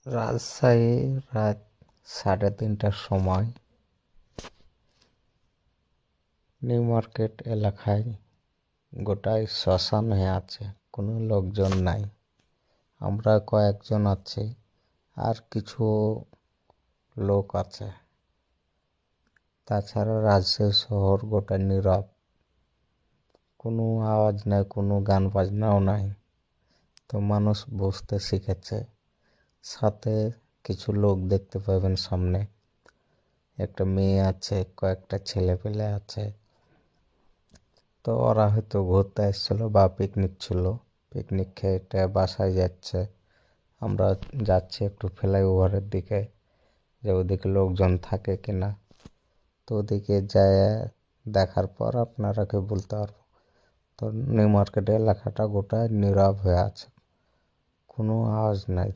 রাজশাহী রাত 3:30টার সময় new market এলাকায় গোটাই শ্মশান হয়ে আছে, কোনো লোকজন নাই। আমরা কয়েকজন আছি, আর কিছু লোক আছে। তাছাড়া রাজশাহী শহর গোটা নীরব, কোনো আওয়াজ নাই, কোনো গান বাজনাও নাই। তো মানুষ বুঝতে শিখেছে। সাথে কিছু লোক দেখতে পাবেন সামনে, একটা মেয়ে আছে, কয়েকটা ছেলে পেলে আছে। তো ওরা হয়তো ঘুরতে এসেছিল বা পিকনিক ছিল, পিকনিক খেয়ে বাসায় যাচ্ছে। আমরা যাচ্ছি একটু ফ্লাইওভারের দিকে, যে ওদিকে লোকজন থাকে কিনা। তো ওদিকে যায় দেখার পর আপনারাকে বলতে পারবো। তো নিউ মার্কেট এলাকাটা গোটা নীরব হয়ে আছে, কোনো আওয়াজ নাই।